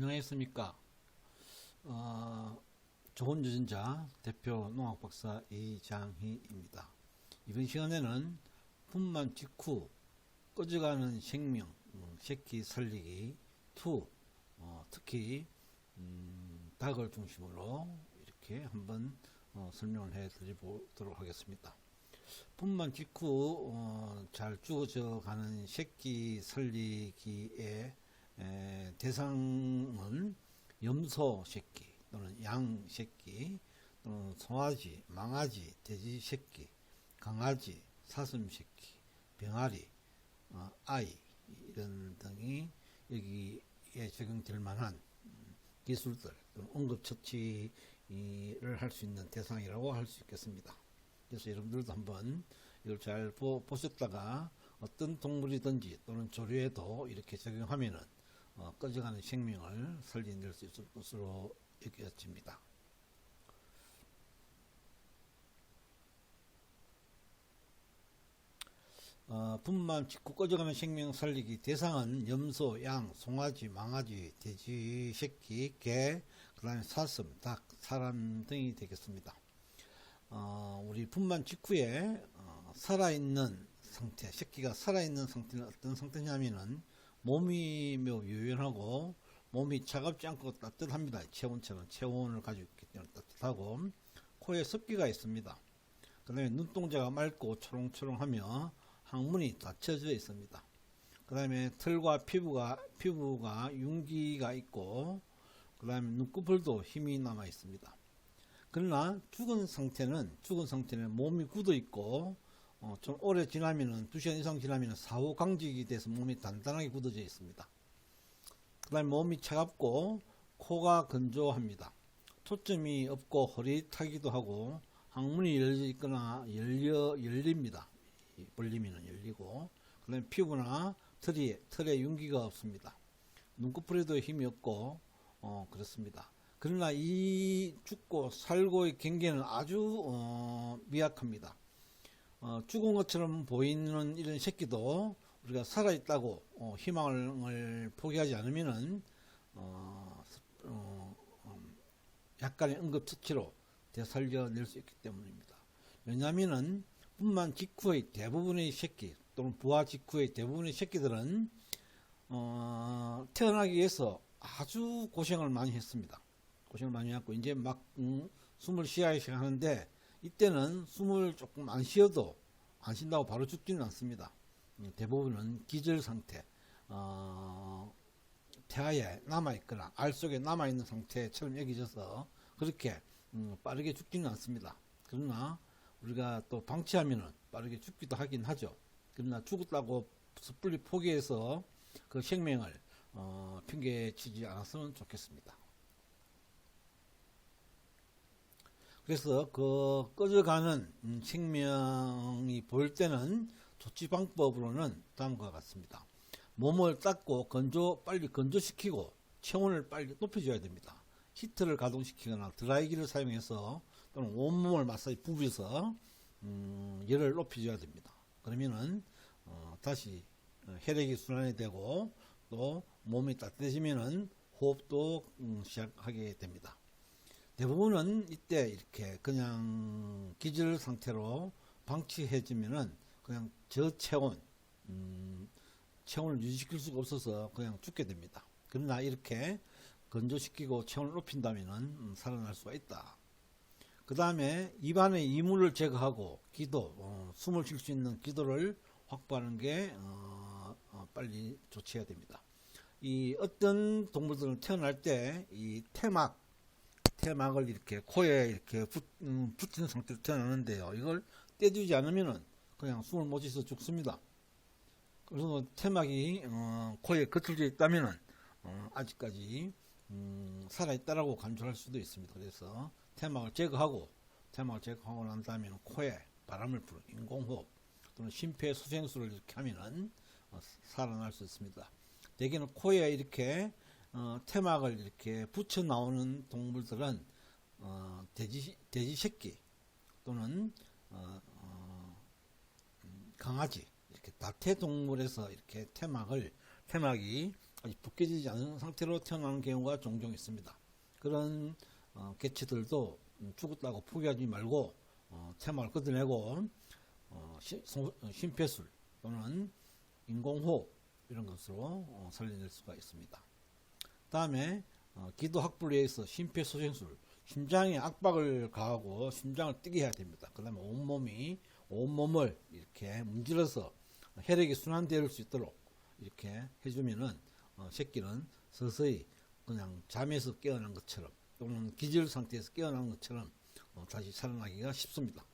안녕하십니까. 좋은 유전자 대표 농학박사 이장희입니다. 이번 시간에는 분만 직후 꺼져가는 생명, 새끼 살리기 2, 특히 닭을 중심으로 이렇게 한번 설명을 해 드리도록 하겠습니다. 분만 직후 잘 죽어져 가는 새끼 살리기의 대상은 염소 새끼 또는 양 새끼 또는 송아지, 망아지, 돼지 새끼, 강아지, 사슴 새끼, 병아리, 아이 이런 등이 여기에 적용될 만한 기술들 또는 응급처치를 할 수 있는 대상이라고 할 수 있겠습니다. 그래서 여러분들도 한번 이걸 잘 보셨다가 어떤 동물이든지 또는 조류에도 이렇게 적용하면은 꺼져가는 생명을 살려낼 수 있을 것으로 여겨집니다. 분만 직후 꺼져가는 생명 살리기 대상은 염소, 양, 송아지, 망아지, 돼지 새끼, 개, 그 다음에 사슴, 닭, 사람 등이 되겠습니다. 우리 분만 직후에 살아있는 상태, 새끼가 살아있는 상태는 어떤 상태냐면은 몸이 매우 유연하고 몸이 차갑지 않고 따뜻합니다. 체온처럼 체온을 가지고 있기 때문에 따뜻하고 코에 습기가 있습니다. 그 다음에 눈동자가 맑고 초롱초롱하며 항문이 닫혀져 있습니다. 그 다음에 털과 피부가 윤기가 있고 그 다음에 눈꺼풀도 힘이 남아 있습니다. 그러나 죽은 상태는 몸이 굳어 있고 좀 오래 지나면은 2시간 이상 지나면은 사후 강직이 돼서 몸이 단단하게 굳어져 있습니다. 그 다음에 몸이 차갑고 코가 건조합니다. 초점이 없고 흐릿하기도 하고 항문이 열려 있거나 열립니다. 벌리면 열리고 그 다음에 피부나 털에 윤기가 없습니다. 눈꺼풀에도 힘이 없고 그렇습니다. 그러나 이 죽고 살고의 경계는 아주 미약합니다. 죽은 것처럼 보이는 이런 새끼도 우리가 살아있다고 희망을 포기하지 않으면은 약간의 응급처치로 되살려낼 수 있기 때문입니다. 왜냐하면은 분만 직후의 대부분의 새끼 또는 부화 직후의 대부분의 새끼들은 태어나기 위해서 아주 고생을 많이 했습니다. 고생을 많이 했고 이제 막 숨을 쉬어야 하는데 이때는 숨을 조금 안 쉬어도 안 쉰다고 바로 죽지는 않습니다. 대부분은 기절 상태, 태아에 남아있거나 알 속에 남아있는 상태처럼 여겨져서 그렇게 빠르게 죽지는 않습니다. 그러나 우리가 또 방치하면은 빠르게 죽기도 하긴 하죠. 그러나 죽었다고 섣불리 포기해서 그 생명을 핑계치지 않았으면 좋겠습니다. 그래서 그 꺼져가는 생명이 보일 때는 조치 방법으로는 다음과 같습니다. 몸을 닦고 빨리 건조시키고 체온을 빨리 높여줘야 됩니다. 히터를 가동시키거나 드라이기를 사용해서 또는 온몸을 마사지 부비서 열을 높여줘야 됩니다. 그러면은 다시 혈액이 순환이 되고 또 몸이 따뜻해지면은 호흡도 시작하게 됩니다. 대부분은 이때 이렇게 그냥 기절 상태로 방치해지면은 그냥 저체온, 체온을 유지시킬 수가 없어서 그냥 죽게 됩니다. 그러나 이렇게 건조시키고 체온을 높인다면은 살아날 수가 있다. 그 다음에 입안의 이물을 제거하고 숨을 쉴 수 있는 기도를 확보하는 게 빨리 조치해야 됩니다. 이 어떤 동물들은 태어날 때 이 태막을 이렇게 코에 이렇게 붙인 상태로 태어나는데요. 이걸 떼주지 않으면은 그냥 숨을 못 쉬어서 죽습니다. 그래서 태막이 코에 거쳐져 있다면은 아직까지 살아있다라고 간주할 수도 있습니다. 그래서 태막을 제거하고 난 다음에 코에 바람을 부는 인공호흡 또는 심폐소생술을 이렇게 하면은 살아날 수 있습니다. 대개는 코에 이렇게 태막을 이렇게 붙여 나오는 동물들은 돼지 새끼 또는 강아지 이렇게 다태 동물에서 이렇게 태막이 아직 벗겨지지 않은 상태로 태어나는 경우가 종종 있습니다. 그런 개체들도 죽었다고 포기하지 말고 태막을 걷어내고 심폐술 또는 인공호흡 이런 것으로 살려낼 수가 있습니다. 다음에 기도학불에 의해서 심폐소생술, 심장에 압박을 가하고 심장을 뛰게 해야 됩니다. 그 다음에 온몸을 이렇게 문질러서 혈액이 순환될 수 있도록 이렇게 해주면은 새끼는 서서히 그냥 잠에서 깨어난 것처럼 또는 기절 상태에서 깨어난 것처럼 다시 살아나기가 쉽습니다.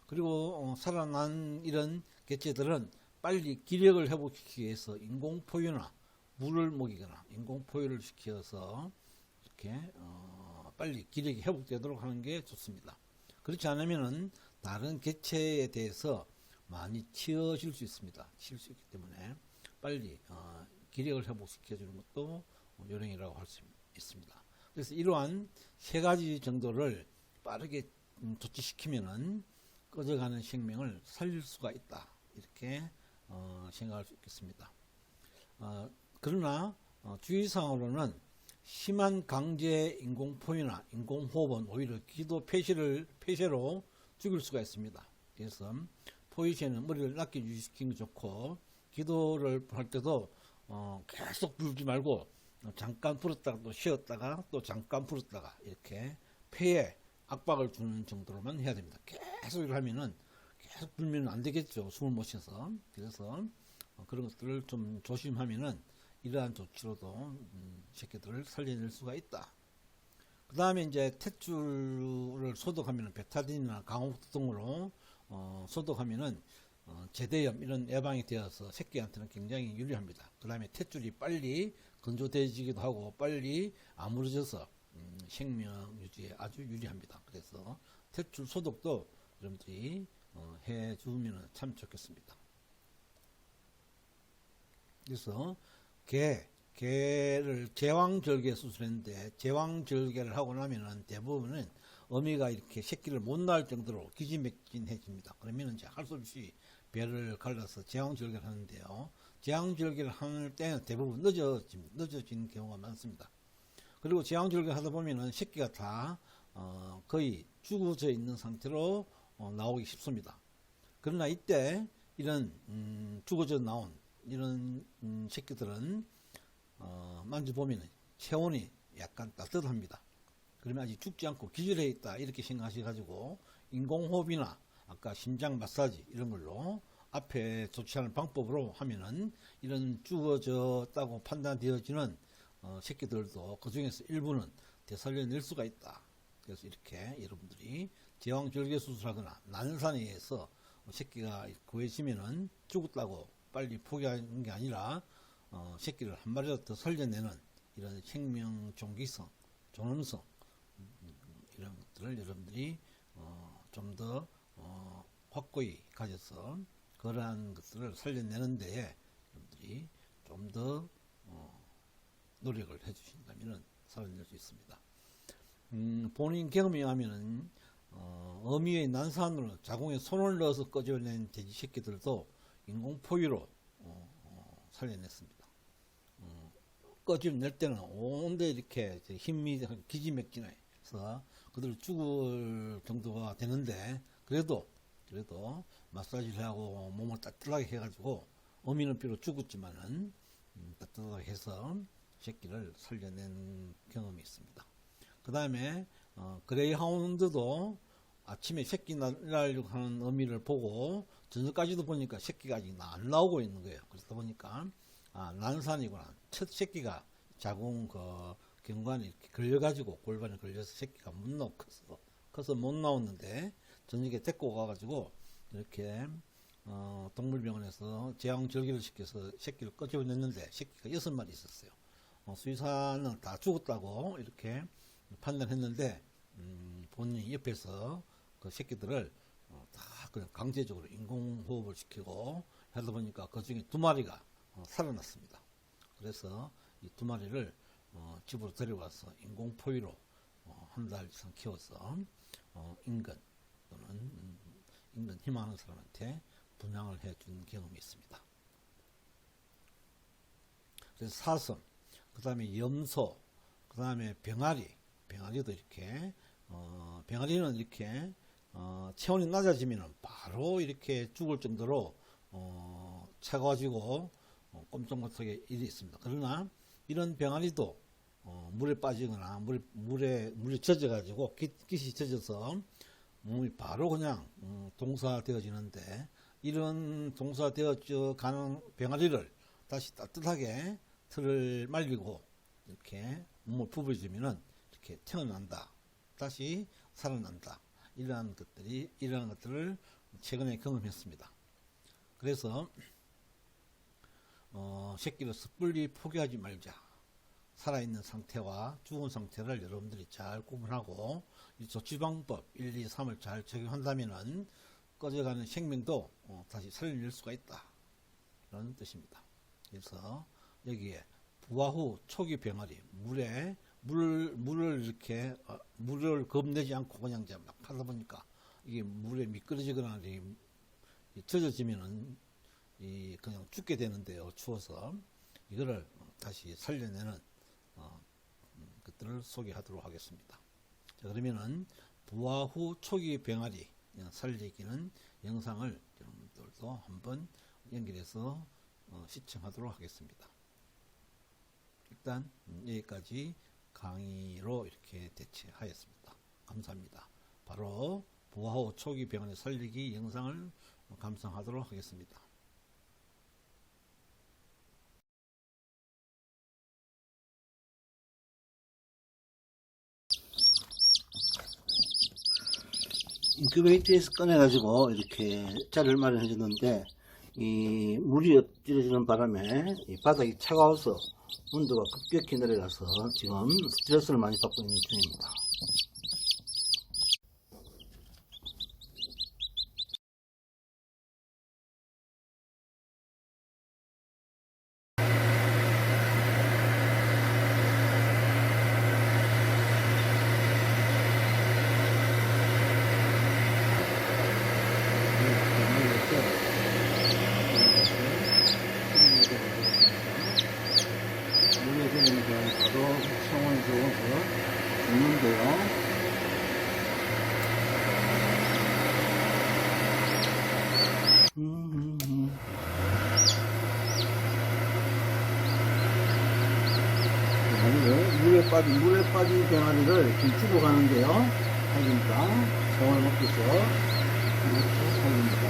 그리고 살아난 이런 개체들은 빨리 기력을 회복시키기 위해서 인공포유나 물을 먹이거나 인공포유를 시켜서 이렇게 빨리 기력이 회복되도록 하는 게 좋습니다. 그렇지 않으면은 다른 개체에 대해서 많이 치여질 수 있습니다. 치일 수 있기 때문에 빨리 기력을 회복시켜주는 것도 요령이라고 할 수 있습니다. 그래서 이러한 세 가지 정도를 빠르게 조치시키면은 꺼져가는 생명을 살릴 수가 있다. 이렇게 생각할 수 있겠습니다. 그러나 주의사항으로는 심한 강제 인공포유나 인공호흡은 오히려 기도 폐쇄로 죽일 수가 있습니다. 그래서 포유 시에는 머리를 낮게 유지시키는 게 좋고 기도를 할 때도 계속 불지 말고 잠깐 불었다가 또 쉬었다가 또 잠깐 불었다가 이렇게 폐에 압박을 주는 정도로만 해야 됩니다. 계속 이렇게 하면은 계속 불면 안 되겠죠. 숨을 못 쉬어서. 그래서 그런 것들을 좀 조심하면은 이러한 조치로도 새끼들을 살려낼 수가 있다. 그 다음에 이제 탯줄을 소독하면은 베타딘이나 강호수 등으로 소독하면은 제대염 이런 예방이 되어서 새끼한테는 굉장히 유리합니다. 그 다음에 탯줄이 빨리 건조돼지기도 하고 빨리 아물어져서 생명 유지에 아주 유리합니다. 그래서 탯줄 소독도 여러분들이 해주면 참 좋겠습니다. 그래서 개를 제왕절개 수술했는데 제왕절개를 하고 나면은 대부분은 어미가 이렇게 새끼를 못 낳을 정도로 기지맥진해집니다. 그러면 이제 할 수 없이 배를 갈라서 제왕절개를 하는데요. 제왕절개를 할 때는 대부분 늦어지는 경우가 많습니다. 그리고 제왕절개를 하다 보면은 새끼가 다 거의 죽어져 있는 상태로 나오기 쉽습니다. 그러나 이때 이런 죽어져 나온 이런 새끼들은 만져보면 체온이 약간 따뜻합니다. 그러면 아직 죽지 않고 기절해 있다 이렇게 생각하셔가지고 인공호흡이나 아까 심장 마사지 이런 걸로 앞에 조치하는 방법으로 하면은 이런 죽어졌다고 판단되어지는 새끼들도 그 중에서 일부는 되살려낼 수가 있다. 그래서 이렇게 여러분들이 제왕절개 수술하거나 난산에 의해서 새끼가 구해지면은 죽었다고 빨리 포기하는 게 아니라 새끼를 한 마리라도 더 살려내는 이런 생명 종기성, 존엄성 이런 것들을 여러분들이 좀 더 확고히 가져서 그러한 것들을 살려내는 데에 여러분들이 좀 더 노력을 해주신다면 살려낼 수 있습니다. 본인 경험에 하면은 어미의 난산으로 자궁에 손을 넣어서 꺼져낸 돼지 새끼들도 인공포유로 살려냈습니다. 꺼져낼 때는 온데 이렇게 힘이 기지맥진해서 그들 죽을 정도가 되는데 그래도 마사지를 하고 몸을 따뜻하게 해가지고 어미는 비록 죽었지만은 따뜻하게 해서 새끼를 살려낸 경험이 있습니다. 그 다음에 그레이하운드도 아침에 새끼 낳으려고 하는 어미를 보고 저녁까지도 보니까 새끼가 아직 안 나오고 있는 거예요. 그러다 보니까 난산이구나. 첫 새끼가 자궁 경관에 이렇게 걸려가지고 골반에 걸려서 새끼가 못 나오고 커서 못 나왔는데 저녁에 데리고 가가지고 이렇게 동물병원에서 제왕절개를 시켜서 새끼를 꺼져냈는데 새끼가 6마리 있었어요. 수의사는 다 죽었다고 이렇게 판단했는데 본인이 옆에서 그 새끼들을 다 그냥 강제적으로 인공호흡을 시키고 하다 보니까 그 중에 2마리가 살아났습니다. 그래서 이 2마리를 집으로 데려와서 인공포유로 한 달 이상 키워서 인근 또는 인근 희망하는 사람한테 분양을 해준 경험이 있습니다. 그래서 사슴, 그 다음에 염소, 그 다음에 병아리도 이렇게, 병아리는 이렇게, 체온이 낮아지면 바로 이렇게 죽을 정도로, 차가워지고, 꼼짝 못하게 일이 있습니다. 그러나, 이런 병아리도, 물에 빠지거나, 물에 젖어가지고, 깃이 젖어서, 몸이 바로 그냥, 동사되어지는데, 이런 동사되어 가는 병아리를 다시 따뜻하게 틀을 말리고 이렇게 몸을 부벼주면은 이렇게 태어난다, 다시 살아난다, 이러한 것들을 최근에 경험했습니다. 그래서 새끼를 섣불리 포기하지 말자. 살아있는 상태와 죽은 상태를 여러분들이 잘 구분하고 이 조치방법 1, 2, 3을 잘 적용한다면은 꺼져가는 생명도 다시 살려낼 수가 있다, 라는 뜻입니다. 그래서 여기에 부화 후 초기 병아리, 물을 이렇게 물을 겁내지 않고 그냥 막 하다 보니까 이게 물에 미끄러지거나 젖어지면은 그냥 죽게 되는데요. 추워서 이거를 다시 살려내는 것들을 소개하도록 하겠습니다. 자, 그러면은 부화 후 초기 병아리 살리기는 영상을 여러분들도 한번 연결해서 시청하도록 하겠습니다. 일단 여기까지 강의로 이렇게 대체하였습니다. 감사합니다. 바로 부화 후 초기 병아리 살리기 영상을 감상하도록 하겠습니다. 인큐베이터에서 꺼내가지고 이렇게 자리를 마련해 줬는데, 이 물이 엎질러지는 바람에 이 바닥이 차가워서 온도가 급격히 내려가서 지금 스트레스를 많이 받고 있는 중입니다. 바로 성원에 들어서 죽는데요. 물에 빠진 병아리를 지금 죽어가는데요. 살립니다. 성원을 먹고서 이렇게 살립니다.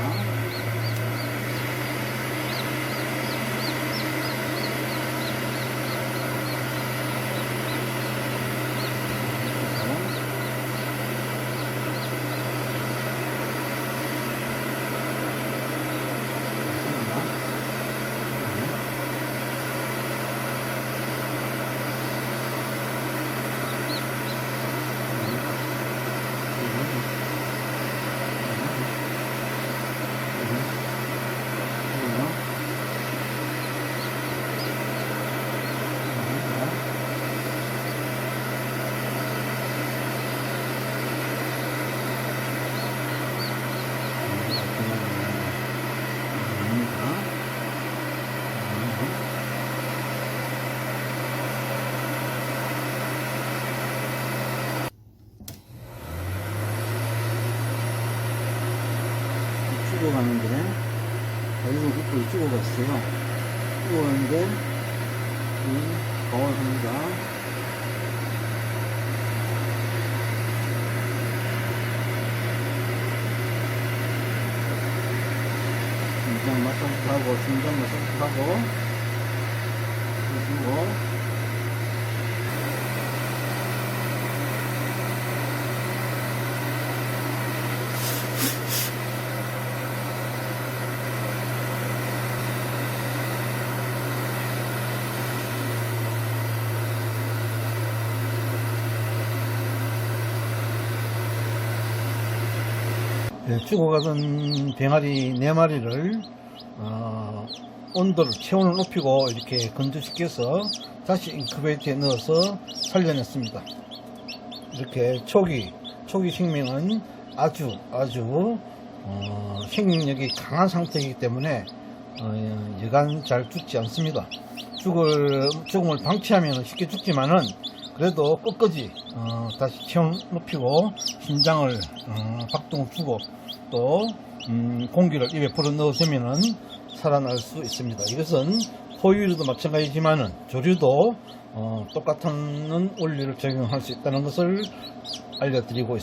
가는데 여기서 끝까지 찍어갔어요. 찍어가는데 이 거울 합니다. 심장 마사지하고 심장 마사지하고 그리고 죽어가던 병아리 4마리를 온도를 체온을 높이고 이렇게 건조시켜서 다시 인큐베이터에 넣어서 살려냈습니다. 이렇게 초기 생명은 아주 생명력이 강한 상태이기 때문에 여간 잘 죽지 않습니다. 죽음을 방치하면 쉽게 죽지만은 그래도 끝까지 다시 체온 높이고 심장을 박동을 주고 또 공기를 입에 불어 넣어주면은 살아날 수 있습니다. 이것은 포유류도 마찬가지지만은 조류도 똑같은 원리를 적용할 수 있다는 것을 알려드리고 있습니다.